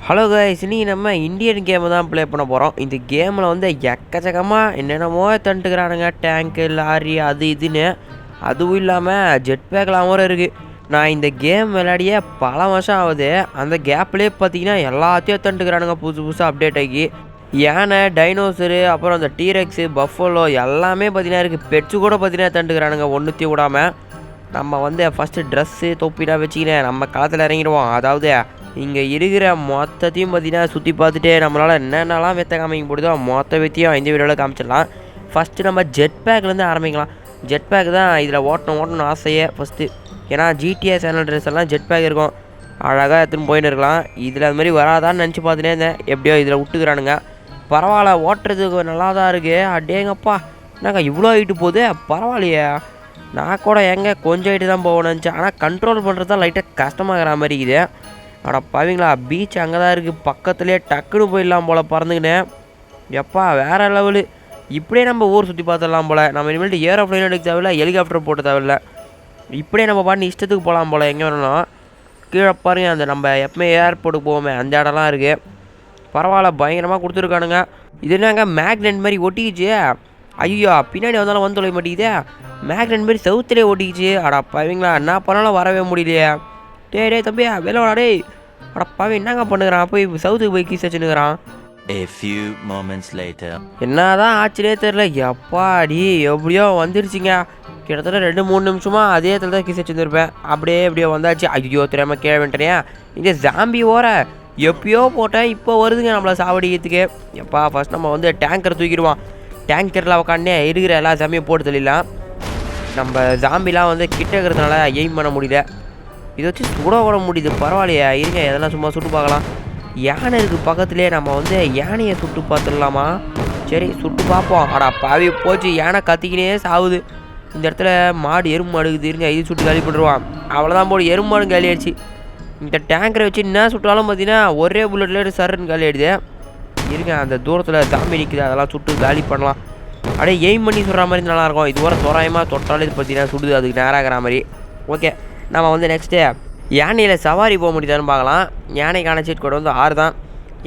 Hello guys, இன்னைக்கு நம்ம Indian கேமை தான் ப்ளே பண்ண போகிறோம். இந்த கேமில் வந்து எக்கச்சக்கமாக என்னென்னமோ தண்டுக்கிறானுங்க. டேங்க்கு, லாரி, அது இதுன்னு. அதுவும் இல்லாமல் ஜெட் பேக்லாம் கூட இருக்குது. நான் இந்த கேம் விளையாடியே பல வருஷம் ஆகுது. அந்த கேப்லேயே பார்த்தீங்கன்னா எல்லாத்தையும் தண்டுக்கிறானுங்க புதுசு புதுசாக அப்டேட் ஆகி. யானை, டைனோசரு, அப்புறம் அந்த டீரெக்ஸு, பஃபலோ எல்லாமே பார்த்தீங்கன்னா இருக்குது. பெட்ஸு கூட பார்த்தீங்கன்னா தண்டுக்கிறானுங்க ஒன்றுத்தையும் விடாமல். நம்ம வந்து ஃபஸ்ட்டு ட்ரெஸ்ஸு தொப்பிலாம் வச்சுக்கினேன் நம்ம களத்தில் இறங்கிடுவோம். அதாவது இங்கே இருக்கிற மொத்தத்தையும் பார்த்தீங்கன்னா சுற்றி பார்த்துட்டு நம்மளால் என்னென்னலாம் வெத்த காமிக்க முடியுதோ மொத்த வெத்தியும் இந்த வீடியோவில் காமிச்சிடலாம். ஃபஸ்ட்டு நம்ம ஜெட் பேக்லேருந்து ஆரம்பிக்கலாம். ஜெட் பேக் தான் இதில் ஓட்டணும் ஆசையே ஃபஸ்ட்டு. ஏன்னா ஜிடிஏ சேனல் ட்ரெஸ் எல்லாம் ஜெட் பேக் இருக்கும், அழகாக எடுத்துன்னு போயின்னு இருக்கலாம். இதில் அது மாதிரி வராதான்னு நினச்சி பார்த்துட்டே இருந்தேன். எப்படியோ இதில் விட்டுக்கிறானுங்க. பரவாயில்ல, ஓட்டுறதுக்கு நல்லா தான் இருக்குது. அடேங்கப்பா, என்னங்க இவ்வளோ ஹைட்டு போகுது, பரவாயில்லையே. நான் கூட எங்கே கொஞ்சம் ஹைட்டு தான் போகணும்னு நினச்சேன். ஆனால் கண்ட்ரோல் பண்ணுறது தான் லைட்டாக கஷ்டமாகிற மாதிரி இருக்குது. அட பாவீங்களா, பீச் அங்கே தான் இருக்குது பக்கத்துலேயே, டக்குன்னு போயிடலாம் போல் பறந்துக்கினேன். எப்பா வேறு லெவலு. இப்படியே நம்ம ஊர் சுற்றி பார்த்துடலாம் போல். நம்ம இனிமேல்ட்டு ஏரோப்ளைன் எடுக்க தேவையில்ல, ஹெலிகாப்டர் போட்டு தேவையில்ல. இப்படியே நம்ம பாட்டு இஷ்டத்துக்கு போகலாம் போல். எங்கே வேணும் கீழே பாருங்க, அந்த நம்ம எப்பவுமே ஏர்போர்ட்டுக்கு போவோமே அந்த இடம்லாம் இருக்குது. பரவாயில்ல, பயங்கரமாக கொடுத்துருக்கானுங்க. இது என்னங்க மேக்னெட் மாதிரி ஒட்டிக்கிச்சு. ஐயோ, பின்னாடி வந்தாலும் வந்து தொலைய மாட்டேங்குதே. மேக்னெட் மாதிரி சவுத்துலேயே ஒட்டிக்கிச்சு. அடா பாவீங்களா, என்ன பண்ணாலும் வரவே முடியலையே. டே தம்பியா வெளில டே. அடப்பாவே என்னங்க பண்ணுறான், போய் சவுத்துக்கு போய் கீஸ் வச்சுன்னுக்கிறான். என்னதான் ஆச்சுனே தெரில. எப்பாடி எப்படியோ வந்துருச்சுங்க. கிட்டத்தட்ட 2-3 நிமிஷமாக அதே இடத்துல தான் கீஸ் வச்சுருந்துருப்பேன். அப்படியே எப்படியோ வந்தாச்சு. ஐயோ தெரியாமல் கீழே வேண்டேன். இந்த ஜாம்பி ஓர எப்பயோ போட்டேன், இப்போ வருதுங்க நம்மளை சாவடிக்கிறதுக்கு. எப்பா ஃபஸ்ட் நம்ம வந்து டேங்கரை தூக்கிடுவான். டேங்கரில் உட்காண்டே இருக்கிற எல்லா ஜாம்பியும் போட்டு தள்ளிடலாம். நம்ம ஜாம்பிலாம் வந்து கிட்ட இருக்கிறதுனால எய்ம் பண்ண முடியல. இதை வச்சு சுட விட முடியுது. பரவாயில்லையா, இருங்க எதெல்லாம் சும்மா சுட்டு பார்க்கலாம். யானை இருக்குது பக்கத்துலேயே, நம்ம வந்து யானையை சுட்டு பார்த்துடலாமா? சரி சுட்டு பார்ப்போம். அடா பாவி போச்சு, யானை கத்திக்கினே சாவுது. இந்த இடத்துல மாடு எறும்பு மாடு இருக்குது. இருங்க இது சுட்டு காலி பண்ணுறான். அவ்வளோதான் போடு, எறும்பு மாடும் காலி ஆயிடுச்சு. இந்த டேங்கரை வச்சு என்ன சுட்டாலும் பார்த்தீங்கன்னா ஒரே புல்லட்லேயே சருன்னு காலி ஆகிடுது. இருங்க அந்த தூரத்தில் ஜாம்பி நிற்குது, அதெல்லாம் சுட்டு காலி பண்ணலாம். அப்படியே எய்ம் பண்ணி சுடுற மாதிரி நல்லாயிருக்கும். இது வர தோராயமாக தொட்டாலே இது பார்த்தீங்கன்னா சுடுது, அதுக்கு நேராகிற மாதிரி. ஓகே, நம்ம வந்து நெக்ஸ்ட்டு யானையில் சவாரி போக முடியுதான்னு பார்க்கலாம். யானைக்கான சீட் கோடு வந்து 6 தான்.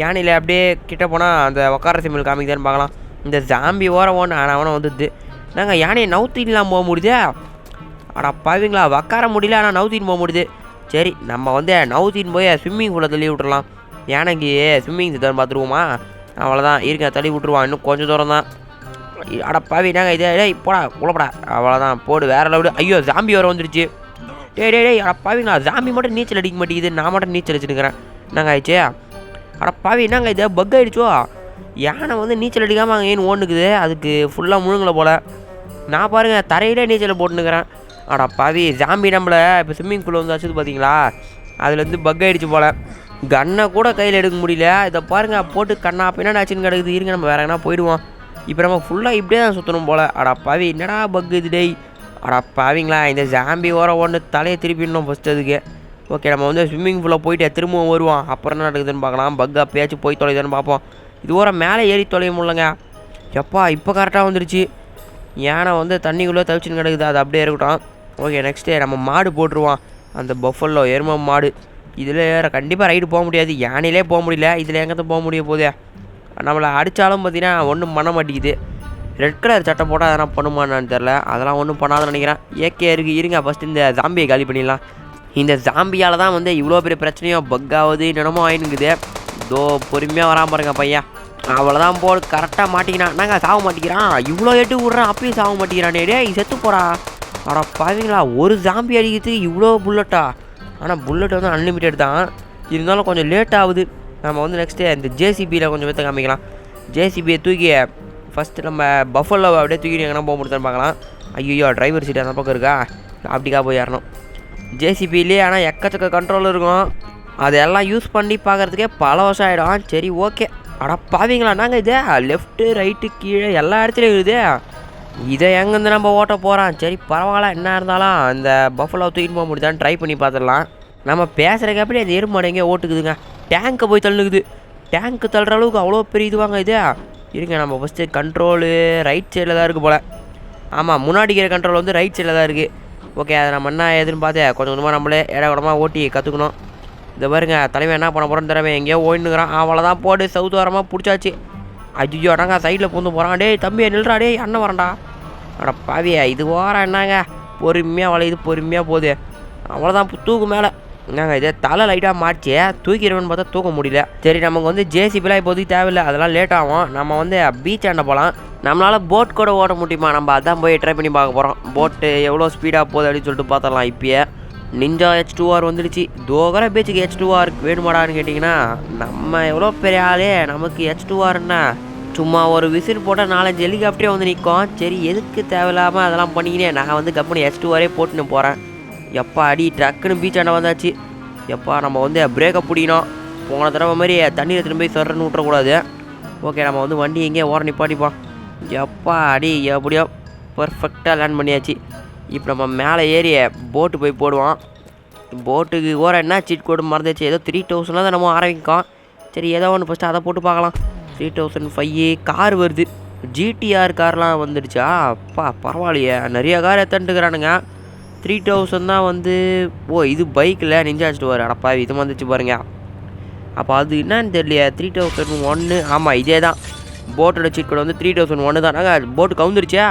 யானையில் அப்படியே கிட்ட போனால் அந்த உக்கார சிம்பிள் காமிக்குதான்னு பார்க்கலாம். இந்த ஜாம்பி ஓர அவனை வந்துடுது. நாங்கள் யானையை நவுத்தின்லாம் போக முடியுது. அடா பாவீங்களா, உக்கார முடியல ஆனால் நவுத்தின்னு போக முடியுது. சரி நம்ம வந்து நவுத்தின்னு போய் ஸ்விம்மிங் பூலில் தள்ளி விட்டுறலாம். யானைக்கு ஸ்விம்மிங் தான் பார்த்துருவோமா? அவ்வளோதான், இருக்க தள்ளி விட்டுருவான். இன்னும் கொஞ்சம் தூரம் தான். அட பாவி நாங்கள் இதே போடா குழப்படா. அவ்வளோதான் போடு, வேறு லெவலு. ஐயோ ஜாம்பி வர வந்துருச்சு. டேய் அட பாவிங்களா, ஜாம்பி மட்டும் நீச்சல் அடிக்க மாட்டேங்குது, நான் மட்டும் நீச்சல் அடிச்சுருக்கிறேன். என்னங்க ஆயிடுச்சு? அட பாவி என்னங்க இது பக் ஆகிடுச்சோ. யானை வந்து நீச்சல் அடிக்காமல் அங்கே ஏன்னு ஓடுனுக்குது, அதுக்கு ஃபுல்லாக முழுங்கலை போல். நான் பாருங்கள் தரையிலே நீச்சல் போட்டுனுக்கிறேன். அட பாவி, ஜாம்பி நம்மளை இப்போ ஸ்விம்மிங் பூல் வந்து வச்சது பார்த்தீங்களா, அதுலேருந்து பக் ஆகிடுச்சு போல். கன்னை கூட கையில் எடுக்க முடியல. இதை பாருங்கள் போட்டு கண்ணா பின்னாடி ஆச்சுன்னு கிடக்குது. இருங்க நம்ம வேறு எங்கன்னா போயிடுவோம். இப்போ நம்ம ஃபுல்லாக இப்படியே தான் சுற்றணும் போல். அட பாவி என்னடா பக் இது டேய். அட பாவிங்களா, இந்த ஜாம்பி ஓர ஒன்று தலையை திருப்பிடணும் ஃபஸ்ட்டு அதுக்கு. ஓகே, நம்ம வந்து ஸ்விம்மிங் பூலில் போயிட்டு திரும்பவும் வருவோம். அப்புறம் என்ன நடக்குதுன்னு பார்க்கலாம். பக் அப்பயாச்சும் போய் தொலைதான்னு பார்ப்போம். இது ஓர மேலே ஏறி தொலைய முடியலங்க. எப்பா இப்போ கரெக்டாக வந்துருச்சு. யானை வந்து தண்ணிக்குள்ளே தவிச்சுன்னு கிடக்குது, அது அப்படியே இருக்கட்டும். ஓகே, நெக்ஸ்ட்டு நம்ம மாடு போட்டுருவோம். அந்த பஃபல்லோ எரும மாடு. இதில் கண்டிப்பாக ரைடு போக முடியாது. யானையிலே போக முடியல, இதில் எங்கே போக முடிய போதே. நம்மளை அடித்தாலும் பார்த்தீங்கன்னா ஒன்றும் பண்ண மாட்டேங்குது. ரெட் கலர் சட்டை போட்டால் அதெல்லாம் பண்ணுமான்னு தெரில. அதெல்லாம் ஒன்றும் பண்ணாதுன்னு நினைக்கிறேன். ஏகே இருக்குது. இருங்க ஃபஸ்ட்டு இந்த ஜாம்பியை காலி பண்ணிடலாம். இந்த ஜாம்பியால் தான் வந்து இவ்வளோ பெரிய பிரச்சனையோ பக் ஆகுது என்னமோ ஆயினுக்குது. இதோ பொறுமையாக வராமல் பாருங்க பையன். அவ்வளோதான் போல் கரெக்டாக மாட்டிக்கிறான். நாங்கள் சாக மாட்டேங்கிறான். இவ்வளோ எட்டு விட்றான், அப்பயும் சாக மாட்டேங்கிறானே. டேய் செத்து போடா. அட பாவீங்களா, ஒரு ஜாம்பி அடிக்கிறதுக்கு இவ்வளோ புல்லட்டா? ஆனால் புல்லட் வந்து அன்லிமிட்டட் தான், இருந்தாலும் கொஞ்சம் லேட் ஆகுது. நம்ம வந்து நெக்ஸ்ட்டு இந்த ஜேசிபியில் கொஞ்சம் பேர்த்த காமிக்கலாம். ஜேசிபியை தூக்கி ஃபஸ்ட்டு நம்ம பஃபல்லோ அப்படியே தூக்கி எங்கன்னா போக முடியுதான்னு பார்க்கலாம். ஐயோ டிரைவர் சீட் அந்த பக்கம் இருக்கா, அப்படிக்கா போய் ஏறணும் ஜேசிபிலே. ஆனால் எக்கச்சக்க கண்ட்ரோல் இருக்கும், அதெல்லாம் யூஸ் பண்ணி பார்க்குறதுக்கே பல வருஷம் ஆகிடும். சரி ஓகே. அட பாவீங்களா, நாங்கள் இதே லெஃப்ட்டு ரைட்டு கீழே எல்லா இடத்துலையும் இருக்குது. இதை எங்கேருந்து நம்ம ஓட்ட போகிறோம். சரி பரவாயில்ல, என்ன இருந்தாலும் அந்த பஃபல்லோ தூக்கிட்டு போக முடியுதான்னு ட்ரை பண்ணி பார்த்துடலாம். நம்ம பேசுகிறக்கு அப்படி அந்த எருமாடு எங்கேயோ ஓட்டுக்குதுங்க. டேங்க்கை போய் தள்ளுக்குது. டேங்க்கு தள்ளுற அளவுக்கு அவ்வளோ பெரிய இதுவாங்க இது. இருங்க நம்ம ஃபஸ்ட்டு கண்ட்ரோலு ரைட் சைடில் தான் இருக்குது போல். ஆமாம், முன்னாடி இருக்கிற கண்ட்ரோல் வந்து ரைட் சைடில் தான் இருக்குது. ஓகே, அதை நம்ம என்ன ஏதுன்னு பார்த்து கொஞ்சம் கொஞ்சமாக நம்மளே இடமா ஓட்டி கற்றுக்கணும். இந்த பாருங்க தலைவன் என்ன பண்ண போகிறோன்னு தரவே எங்கேயோ ஓடினுங்கிறான். அவ்வளோதான் போட்டு சவுத்து வரமாக பிடிச்சாச்சு. ஐயோ அடாங்க சைடில் பூந்து போகிறான். டேய் தம்பி நில்றா டேய் அண்ணன் வரண்டா. அட பாவியா இது ஓரம் என்னங்க பொறுமையாக வளையுது பொறுமையாக போகுது. அவ்வளோதான் தூக்கு மேலே என்னங்க இதே தலை லைட்டாக மாறிச்சு. தூக்கிடுவேன்னு பார்த்தா தூக்க முடியல. சரி நமக்கு வந்து ஜேசிபிலாம் இப்போதைக்கு தேவையில்லை, அதெல்லாம் லேட் ஆகும். நம்ம வந்து பீச் ஆண்ட போகலாம். நம்மளால் போட் கூட ஓட முடியுமா? நம்ம அதான் போய் ட்ரை பண்ணி பார்க்க போகிறோம். போட்டு எவ்வளோ ஸ்பீடாக போகுது அப்படின்னு சொல்லிட்டு பார்த்துடலாம். இப்போயே நிஞ்சா H2R வந்துடுச்சு. தோகர பீச்சுக்கு H2R வேணுமாடான்னு கேட்டிங்கன்னா நம்ம எவ்வளோ பெரிய ஆளே நமக்கு H2Rன்னா சும்மா ஒரு விசில் போட்டால் 4-5 ஹெலிகாப்டரே வந்து நிற்கும். சரி எதுக்கு தேவையில்லாமல் அதெல்லாம் பண்ணிக்கினே நான் வந்து கம்பெனி H2Rே போட்டுன்னு போகிறேன். எப்பா அடி ட்ரக்குன்னு பீச் ஆண்ட வந்தாச்சு. எப்பா நம்ம வந்து பிரேக்கை பிடிக்கணும். போன தடவை மாதிரி தண்ணியில் திரும்ப போய் சர்றன்னு விட்டுறக்கூடாது. ஓகே நம்ம வந்து வண்டி எங்கேயே ஓர நிப்பாட்டிப்போம். எப்பா அடி எப்படியோ பர்ஃபெக்டாக லேண்ட் பண்ணியாச்சு. இப்போ நம்ம மேலே ஏறி போட்டு போய் போடுவோம். போட்டுக்கு ஓர என்ன சீட் கோடு மறந்துச்சு. ஏதோ 3000 தான் நம்ம ஆரம்பிக்கோம். சரி ஏதோ ஒன்று ஃபஸ்ட்டு அதை போட்டு பார்க்கலாம். 3005 கார் வருது. GTR கார்லாம் வந்துடுச்சா? அப்பா பரவாயில்லையே நிறைய கார் எடுத்துட்டுக்கிறானுங்க. 3000 தான் வந்து இது பைக்கில் நிஞ்சா H2R. அடப்பா இது வந்துச்சு பாருங்க. அப்போ அது என்னன்னு தெரியலையே 3001. ஆமாம் இதே தான் போட்டோட சீட் கோடு வந்து 3001 தான். நாங்கள் போட்டு கவுந்துருச்சா?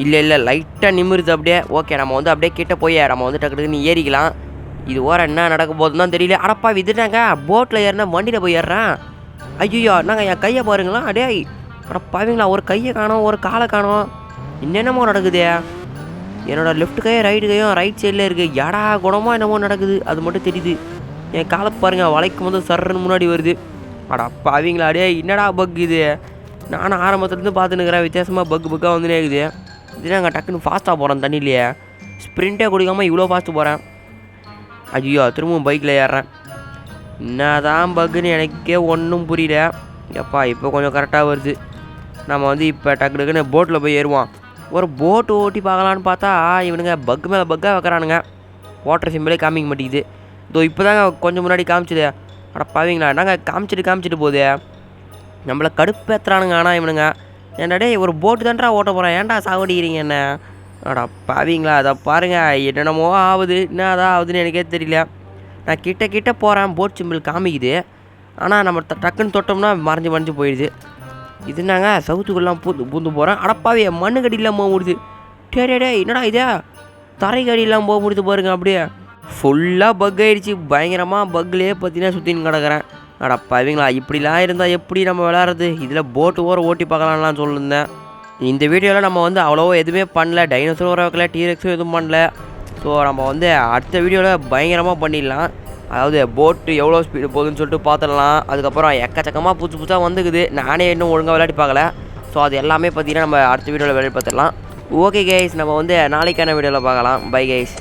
இல்லை லைட்டாக நிமிருது அப்படியே. ஓகே நம்ம வந்து அப்படியே கிட்ட போய் நம்ம வந்து டக்குன்னு ஏறிக்கலாம். இது ஓரம் என்ன நடக்க போகுதுன்னு தான் தெரியல. அடப்பா விட்டுட்டாங்க போட்டில் ஏறினா வண்டியில் போய் ஏறுறேன். ஐயோ நாங்கள் என் கையை பாருங்களா அடே அடப்பாவீங்களா ஒரு கையை காணோம் ஒரு காலை காணோம். என்னென்னமோ நடக்குது. என்னோடய லெஃப்ட் கையும் ரைட்டு கையும் ரைட் சைடில் இருக்குது. எடா குணமாக என்னமோ நடக்குது அது மட்டும் தெரியுது. என் காலை பாருங்கள் வளைக்கும் போது சர்றன்னு முன்னாடி வருது. அடப்பாவீங்களா அடே என்னடா பக் இது. நானும் ஆரம்பத்துலேருந்து பார்த்துன்னுக்கிறேன் வித்தியாசமாக பக்காக வந்துனே இருக்குது. இது நாங்கள் டக்குன்னு ஃபாஸ்ட்டாக போகிறேன் தண்ணியிலையே ஸ்ப்ரிண்ட்டே கொடுக்காமல் இவ்வளோ ஃபாஸ்ட்டு போகிறேன். ஐயோ திரும்பவும் பைக்கில் ஏறுறேன். என்னதான் பக்குன்னு எனக்கே ஒன்றும் புரியல. எப்பா இப்போ கொஞ்சம் கரெக்டாக வருது. நம்ம வந்து இப்போ டக்குன்னு போட்டில் போய் ஏறுவோம். ஒரு போட்டு ஓட்டி பார்க்கலான்னு பார்த்தா இவனுங்க பக்கு மேலே பக்காக வைக்கிறானுங்க. வாட்டர் சிம்பிளே காமிக்க மாட்டேங்குது. இதோ இப்போ தாங்க கொஞ்சம் முன்னாடி காமிச்சிது. அடப்பாவீங்களா நாங்கள் காமிச்சிட்டு போகுது. நம்மளை கடுப்பேற்றுறானுங்க. ஆனால் இவனுங்க ஏன்டா ஒரு போட்டு தான்டா ஓட்ட போகிறேன் ஏன்டா சாவடிக்கிறீங்க என்ன? அடப்பாவீங்களா அதை பாருங்கள் என்னென்னமோ ஆகுது. என்ன அதான் ஆகுதுன்னு எனக்கே தெரியல. நான் கிட்ட போகிறேன் போட் சிம்பிள் காமிக்குது. ஆனால் நம்ம டக்குன்னு தொட்டோம்னா மறைஞ்சு போயிடுது. இது நாங்கள் சவுத்துக்குள்ளலாம் பூந்து போகிறேன். அடப்பாவே மண்ணுக்கடியெலாம் போக முடியுது. டே என்னடா இதே தரைக்கடியெல்லாம் போக முடியுது பாருங்க. அப்படியே ஃபுல்லாக பக் ஆகிடுச்சு. பயங்கரமாக பக்லேயே பார்த்தீங்கன்னா சுற்றின்னு கிடக்கிறேன். அடப்பாவீங்களா இப்படிலாம் இருந்தால் எப்படி நம்ம விளையாடுறது? இதில் போட்டு ஓட்டி பார்க்கலான்லாம் சொல்லியிருந்தேன். இந்த வீடியோவில் நம்ம வந்து அவ்வளோவா எதுவுமே பண்ணல. டைனோசர் வர வைக்கல T-Rexும் எதுவும் பண்ணல. ஸோ நம்ம வந்து அடுத்த வீடியோவில் பயங்கரமாக பண்ணிடலாம். அதாவது போட்டு எவ்வளோ ஸ்பீடு போகுதுன்னு சொல்லிட்டு பார்த்துடலாம். அதுக்கப்புறம் எக்கச்சக்கமாக புதுசாக வந்துக்குது. நானே இன்னும் ஒழுங்காக விளையாடி பார்க்கல. ஸோ அது எல்லாமே பார்த்தீங்கன்னா நம்ம அடுத்த வீடியோவில் விளையாடி பார்த்துடலாம். ஓகே கைஸ் நம்ம வந்து நாளைக்கான வீடியோவில் பார்க்கலாம். Bye guys.